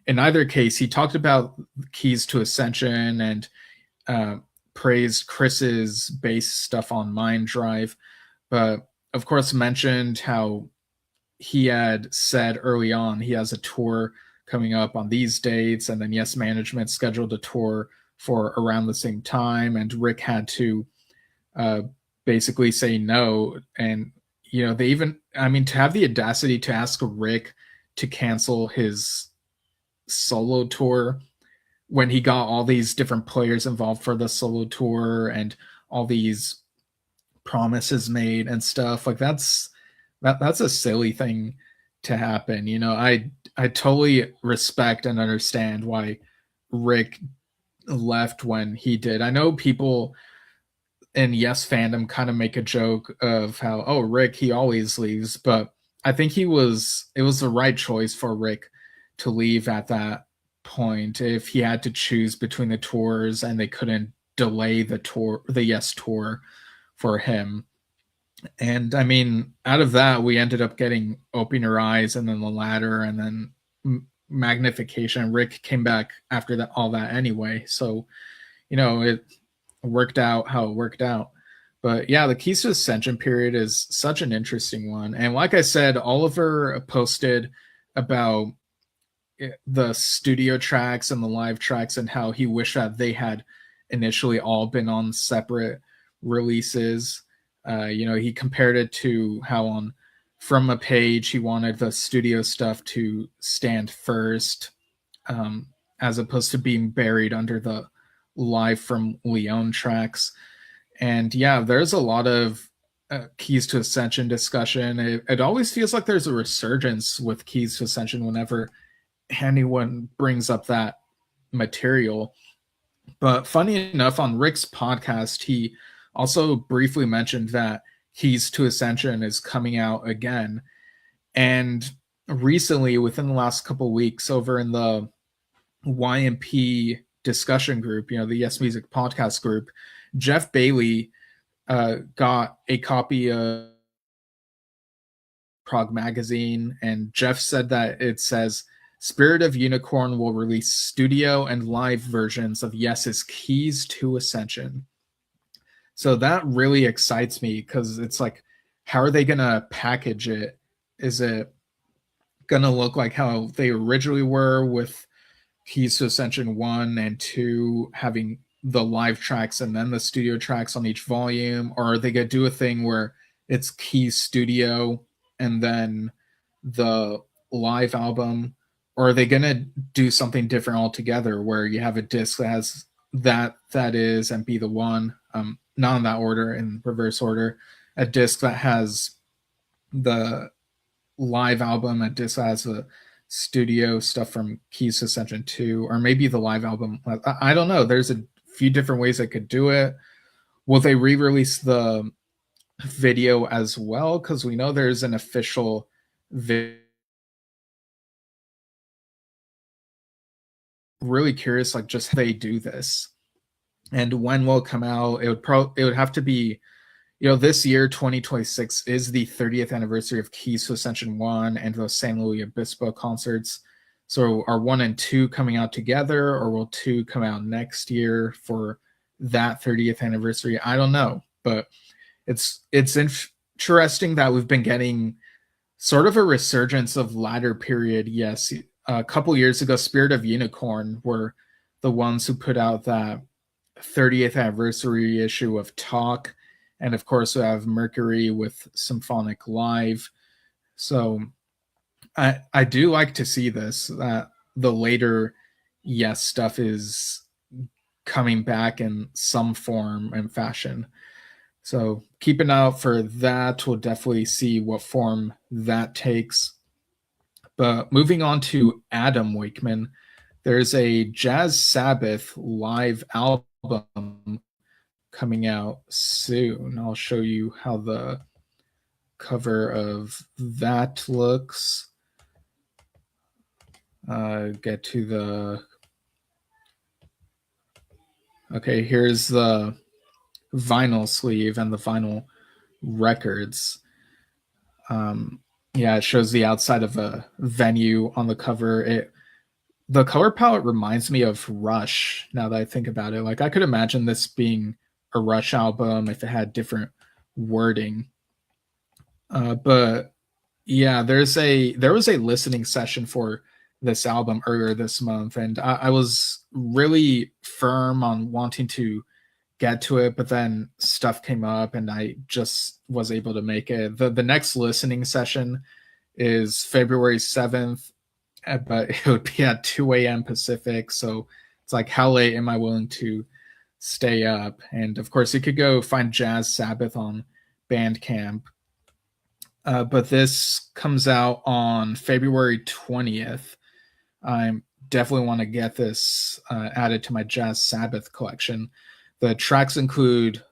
in either case, he talked about Keys to Ascension and praised Chris's bass stuff on Mind Drive. But of course, mentioned how he had said early on he has a tour coming up on these dates, and then Yes Management scheduled a tour for around the same time, and Rick had to basically say no. And they even, to have the audacity to ask Rick to cancel his solo tour when he got all these different players involved for the solo tour and all these promises made and stuff, that's a silly thing to happen. I totally respect and understand why Rick left when he did. I know people in Yes fandom kind of make a joke of how, oh, Rick, he always leaves, but I think it was the right choice for Rick to leave at that point. If he had to choose between the tours and they couldn't delay the Yes tour for him. And out of that, we ended up getting Open Your Eyes and then The Ladder and then Magnification. Rick came back after all that anyway. So, it worked out how it worked out. But yeah, the Keys to Ascension period is such an interesting one. And like I said, Oliver posted about the studio tracks and the live tracks and how he wished that they had initially all been on separate releases. He compared it to how on From a Page he wanted the studio stuff to stand first, as opposed to being buried under the live from Leon tracks. And yeah, there's a lot of Keys to Ascension discussion. It always feels like there's a resurgence with Keys to Ascension whenever anyone brings up that material. But funny enough, on Rick's podcast, he also briefly mentioned that Keys to Ascension is coming out again. And recently, within the last couple of weeks, over in the YMP discussion group, the Yes Music podcast group, Jeff Bailey got a copy of Prog magazine, and Jeff said that it says Spirit of Unicorn will release studio and live versions of Yes's Keys to Ascension. So that really excites me because it's like, how are they gonna package it? Is it gonna look like how they originally were with Keys to Ascension 1 and 2 having the live tracks and then the studio tracks on each volume? Or are they gonna do a thing where it's Keys Studio and then the live album? Or are they gonna do something different altogether where you have a disc that has that is and be the one, not in that order, in reverse order, a disc that has the live album, a disc that has the studio stuff from Keys to Ascension 2, or maybe the live album. I don't know. There's a few different ways they could do it. Will they re-release the video as well? Because we know there's an official video. Really curious, like, just how they do this and when will it come out. It would have to be, this year 2026 is the 30th anniversary of Keys to Ascension 1 and the San Luis Obispo concerts. So are 1 and 2 coming out together, or will 2 come out next year for that 30th anniversary? I don't know, but it's interesting that we've been getting sort of a resurgence of latter period. Yes, a couple years ago, Spirit of Unicorn were the ones who put out that 30th anniversary issue of Talk, and of course we have Mercury with Symphonic Live. So I do like to see this, that the later Yes stuff is coming back in some form and fashion. So keep an eye out for that. We'll definitely see what form that takes. But moving on to Adam Wakeman, there's a Jazz Sabbath live album coming out soon. I'll show you how the cover of that looks. Get to the... Okay, here's the vinyl sleeve and the vinyl records. It shows the outside of a venue on the cover. The color palette reminds me of Rush, now that I think about it. Like, I could imagine this being a Rush album if it had different wording. But yeah, there was a listening session for this album earlier this month, and I was really firm on wanting to get to it, but then stuff came up and I just was able to make it. The next listening session is February 7th, but it would be at 2 a.m. Pacific. So it's like, how late am I willing to stay up? And of course, you could go find Jazz Sabbath on Bandcamp. But this comes out on February 20th. I definitely want to get this added to my Jazz Sabbath collection. The tracks include,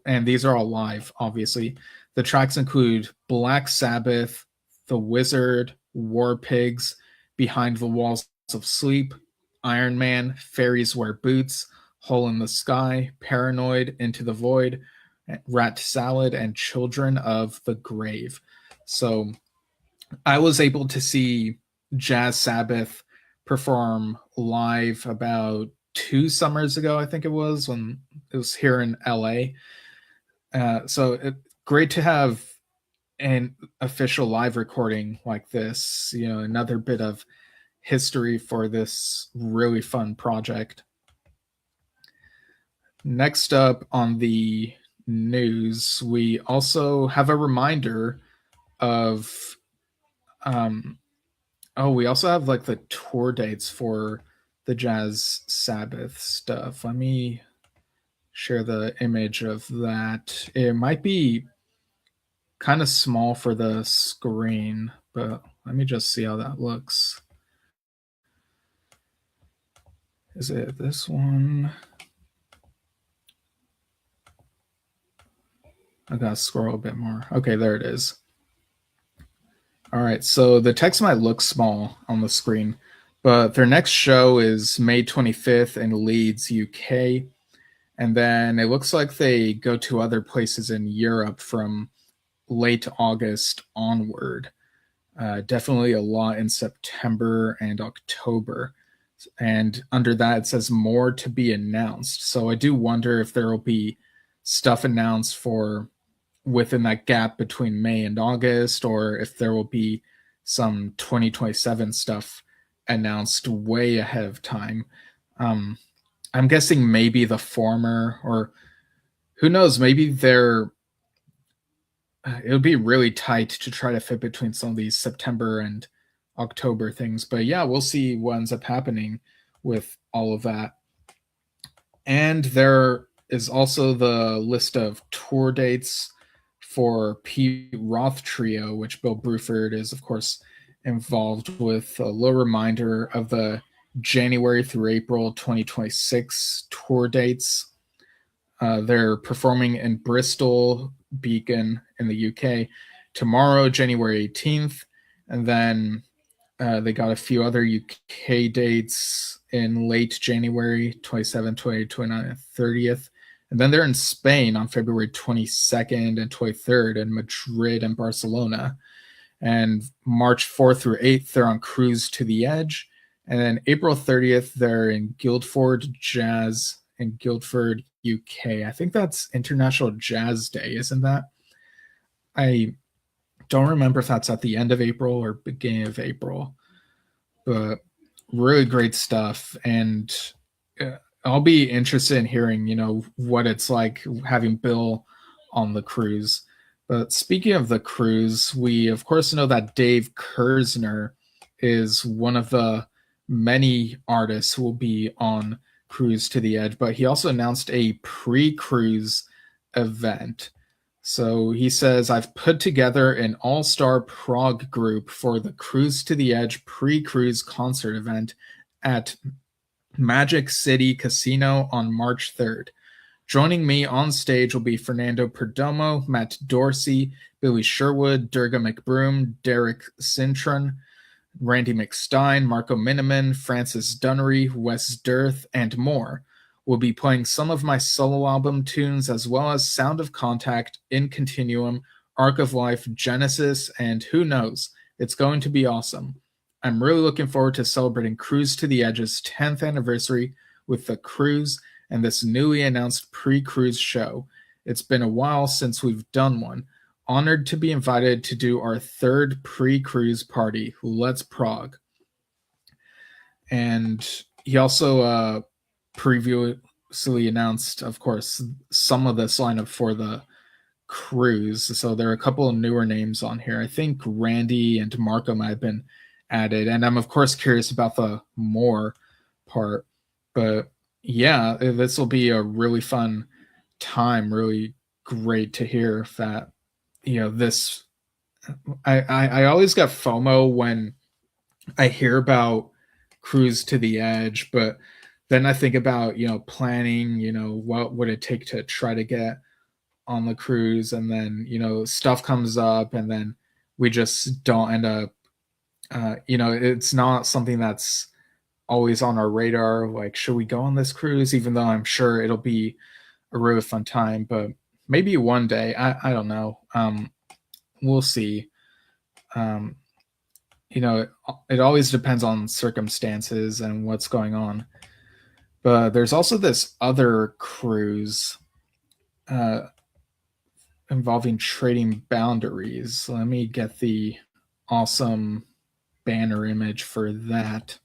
and these are all live, obviously. The tracks include Black Sabbath, The Wizard, War Pigs, Behind the Walls of Sleep, Iron Man, Fairies Wear Boots, Hole in the Sky, Paranoid, Into the Void, Rat Salad, and Children of the Grave. So I was able to see Jazz Sabbath perform live about 2 summers ago, I think it was, when it was here in LA. So great to have an official live recording like this, another bit of history for this really fun project. Next up on the news, we also have a reminder of we also have like the tour dates for the Jazz Sabbath stuff. Let me share the image of that. It might be kind of small for the screen, but let me just see how that looks. Is it this one? I gotta scroll a bit more. Okay, there it is. All right, so the text might look small on the screen, but their next show is May 25th in Leeds, UK. And then it looks like they go to other places in Europe from late August onward. Definitely a lot in September and October. And under that, it says more to be announced. So I do wonder if there will be stuff announced for within that gap between May and August, or if there will be some 2027 stuff announced way ahead of time. I'm guessing maybe the former, or who knows, maybe they're it would be really tight to try to fit between some of these September and October things. But yeah, we'll see what ends up happening with all of that. And there is also the list of tour dates for Pete Roth Trio, which Bill Bruford is, of course, involved with. A little reminder of the January through April 2026 tour dates. They're performing in Bristol, Beacon in the UK tomorrow, January 18th. And then they got a few other UK dates in late January, 27th, 28th, 29th, and 30th. And then they're in Spain on February 22nd and 23rd, and Madrid and Barcelona. And March 4th through 8th, they're on Cruise to the Edge. And then April 30th, they're in Guildford Jazz in Guildford, UK. I think that's International Jazz Day, isn't that? I don't remember if that's at the end of April or beginning of April, but really great stuff. And I'll be interested in hearing, what it's like having Bill on the cruise. But speaking of the cruise, we of course know that Dave Kersner is one of the many artists who will be on Cruise to the Edge, but he also announced a pre-cruise event. So he says, I've put together an all-star prog group for the Cruise to the Edge pre-cruise concert event at Magic City Casino on March 3rd. Joining me on stage will be Fernando Perdomo, Matt Dorsey, Billy Sherwood, Durga McBroom, Derek Cintron, Randy McStein, Marco Miniman, Francis Dunnery, Wes Dirth, and more. We'll be playing some of my solo album tunes as well as Sound of Contact, In Continuum, Arc of Life, Genesis, and who knows, it's going to be awesome. I'm really looking forward to celebrating Cruise to the Edge's 10th anniversary with the cruise and this newly announced pre-cruise show. It's been a while since we've done one. Honored to be invited to do our third pre-cruise party. Let's prog. And he also previously announced, of course, some of this lineup for the cruise. So there are a couple of newer names on here. I think Randy and Marco might have been added. And I'm, of course, curious about the more part. But yeah, this will be a really fun time. Really great to hear that. This I always get FOMO when I hear about Cruise to the Edge, but then I think about, planning, what would it take to try to get on the cruise, and then, stuff comes up and then we just don't end up, it's not something that's always on our radar. Like, should we go on this cruise? Even though I'm sure it'll be a really fun time, but maybe one day. I don't know. We'll see. It always depends on circumstances and what's going on. But there's also this other cruise involving trading boundaries. Let me get the awesome banner image for that.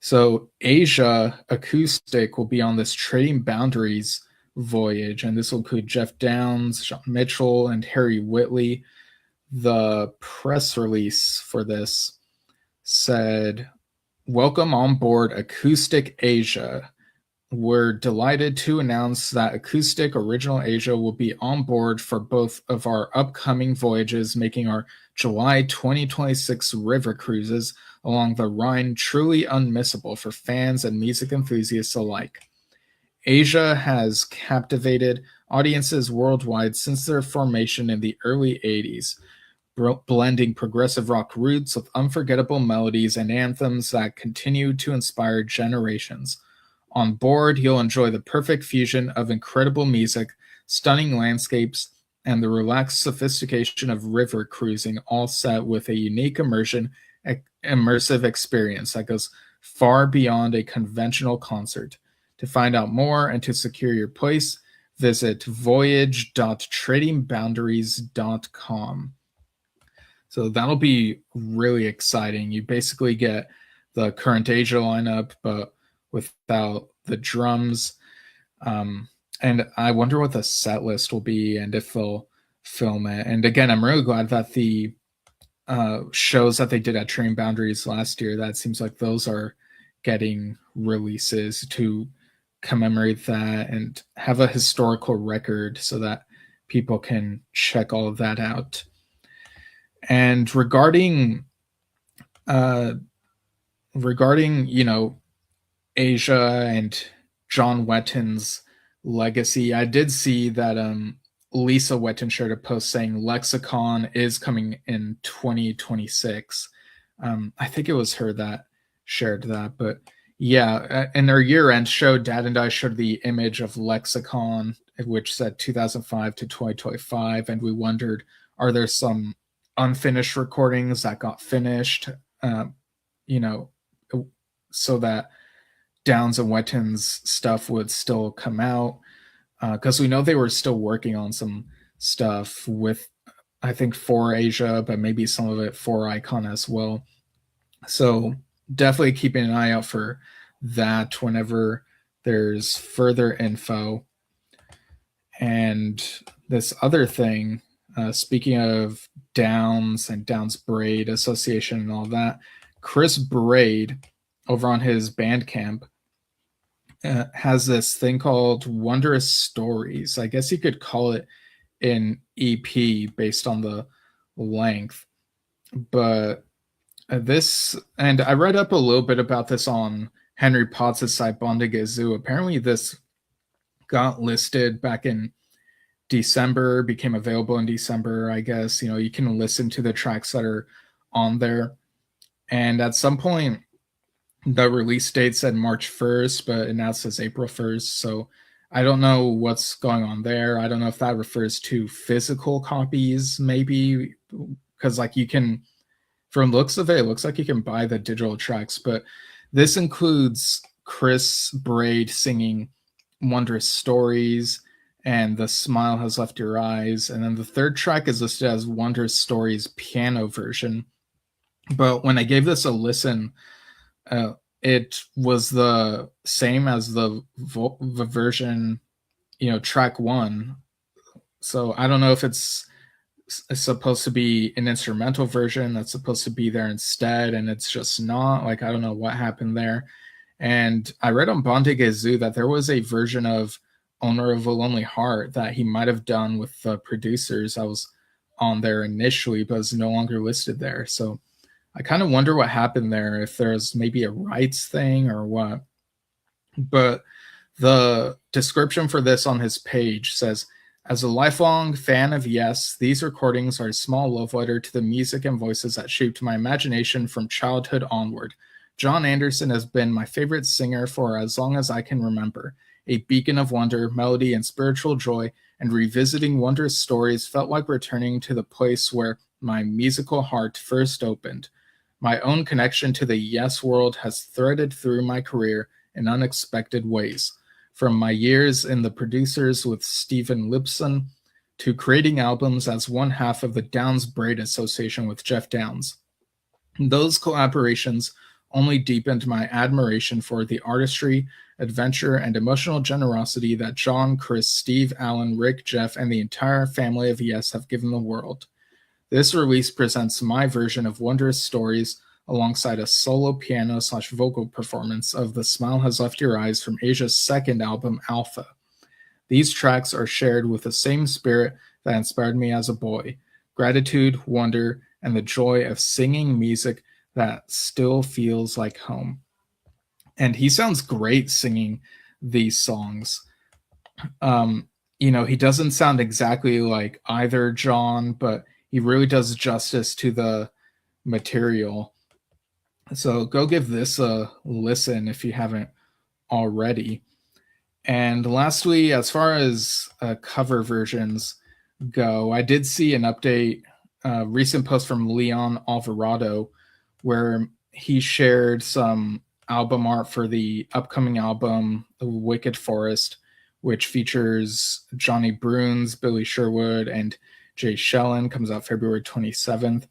So Asia Acoustic will be on this Trading Boundaries voyage, and this will include Jeff Downs, Sean Mitchell, and Harry Whitley. The press release for this said, welcome on board Acoustic Asia. We're delighted to announce that Acoustic Original Asia will be on board for both of our upcoming voyages, making our July 2026 river cruises along the Rhine truly unmissable for fans and music enthusiasts alike. Asia has captivated audiences worldwide since their formation in the early 80s, blending progressive rock roots with unforgettable melodies and anthems that continue to inspire generations. On board, you'll enjoy the perfect fusion of incredible music, stunning landscapes, and the relaxed sophistication of river cruising, all set with a unique immersive experience that goes far beyond a conventional concert. To find out more and to secure your place, visit voyage.tradingboundaries.com. So that'll be really exciting. You basically get the current Asia lineup, but without the drums. And I wonder what the set list will be and if they'll film it. And again, I'm really glad that the shows that they did at Trading Boundaries last year, that seems like those are getting releases to commemorate that and have a historical record so that people can check all of that out. And regarding Asia and John Wetton's legacy, I did see that Lisa Wetton shared a post saying Lexicon is coming in 2026. I think it was her that shared that, but yeah, in our year-end show, Dad and I showed the image of Lexicon, which said 2005 to 2025, and we wondered, are there some unfinished recordings that got finished, so that Downs and Wetton's stuff would still come out, because we know they were still working on some stuff with, I think, for Asia, but maybe some of it for Icon as well. So definitely keeping an eye out for that whenever there's further info. And this other thing, speaking of Downs and Downs Braid Association and all that, Chris Braid over on his Bandcamp has this thing called Wondrous Stories. I guess you could call it an EP based on the length. But this, and I read up a little bit about this on Henry Potts' site, Bondagazoo. Apparently this got listed back in December, became available in December, I guess. You can listen to the tracks that are on there. And at some point, the release date said March 1st, but it now says April 1st. So I don't know what's going on there. I don't know if that refers to physical copies, maybe, because you can, from looks of it, it looks like you can buy the digital tracks, but this includes Chris Braid singing Wondrous Stories and The Smile Has Left Your Eyes. And then the third track is listed as Wondrous Stories piano version. But when I gave this a listen, it was the same as the version, track one. So I don't know if it's supposed to be an instrumental version that's supposed to be there instead, and it's just not. I don't know what happened there. And I read on Bondagazoo that there was a version of Owner of a Lonely Heart that he might have done with the producers that was on there initially, but is no longer listed there. So I kind of wonder what happened there, if there's maybe a rights thing or what. But the description for this on his page says, as a lifelong fan of Yes, these recordings are a small love letter to the music and voices that shaped my imagination from childhood onward. John Anderson has been my favorite singer for as long as I can remember. A beacon of wonder, melody, and spiritual joy, and revisiting Wondrous Stories felt like returning to the place where my musical heart first opened. My own connection to the Yes world has threaded through my career in unexpected ways. From my years in the producers with Stephen Lipson to creating albums as one half of the Downs Braid Association with Jeff Downs. Those collaborations only deepened my admiration for the artistry, adventure, and emotional generosity that John, Chris, Steve, Alan, Rick, Jeff, and the entire family of Yes have given the world. This release presents my version of Wondrous Stories alongside a solo piano/vocal performance of The Smile Has Left Your Eyes from Asia's second album, Alpha. These tracks are shared with the same spirit that inspired me as a boy, gratitude, wonder, and the joy of singing music that still feels like home. And he sounds great singing these songs. He doesn't sound exactly like either John, but he really does justice to the material. So go give this a listen if you haven't already. And lastly, as far as cover versions go, I did see an update, recent post from Leon Alvarado, where he shared some album art for the upcoming album, The Wicked Forest, which features Johnny Bruns, Billy Sherwood, and Jay Shellen. Comes out February 27th.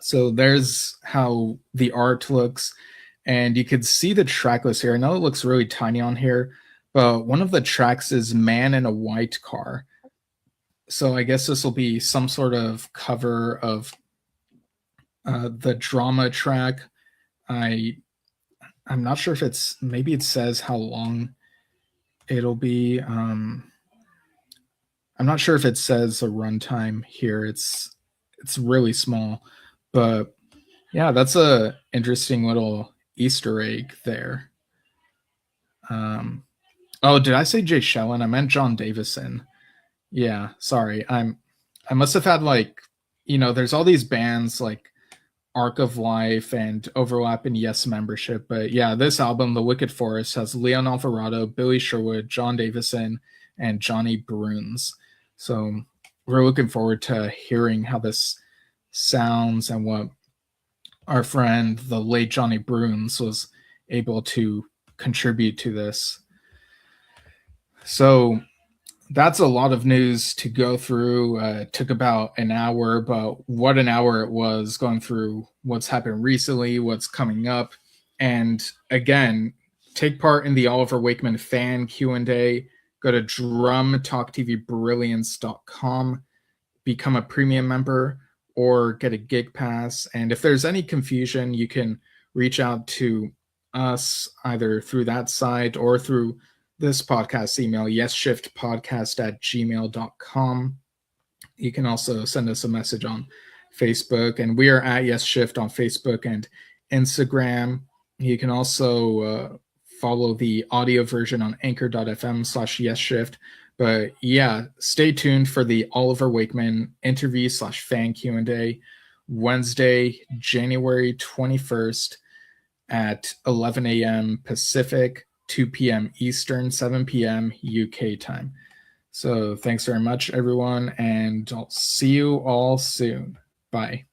So there's how the art looks. And you could see the track list here. I know it looks really tiny on here, but one of the tracks is Man in a White Car. So I guess this will be some sort of cover of the drama track. I'm not sure if maybe it says how long it'll be. I'm not sure if it says a runtime here. It's really small, but yeah, that's a interesting little Easter egg there. Oh, did I say Jay Shellen? I meant John Davison. Yeah, sorry. I must have had there's all these bands like Arc of Life and Overlap and Yes membership, but yeah, this album, The Wicked Forest, has Leon Alvarado, Billy Sherwood, John Davison, and Johnny Bruns. So we're looking forward to hearing how this sounds and what our friend, the late Johnny Bruns, was able to contribute to this. So that's a lot of news to go through. It took about an hour, but what an hour it was, going through what's happened recently, what's coming up. And again, take part in the Oliver Wakeman fan Q&A. Go to drumtalktvbrilliance.com, become a premium member, or get a gig pass. And if there's any confusion, you can reach out to us either through that site or through this podcast email, yesshiftpodcast@gmail.com. You can also send us a message on Facebook, and we are at Yesshift on Facebook and Instagram. You can also follow the audio version on anchor.fm/Yesshift. But yeah, stay tuned for the Oliver Wakeman interview/fan Q&A Wednesday, January 21st at 11 a.m. Pacific, 2 p.m. Eastern, 7 p.m. UK time. So thanks very much, everyone, and I'll see you all soon. Bye.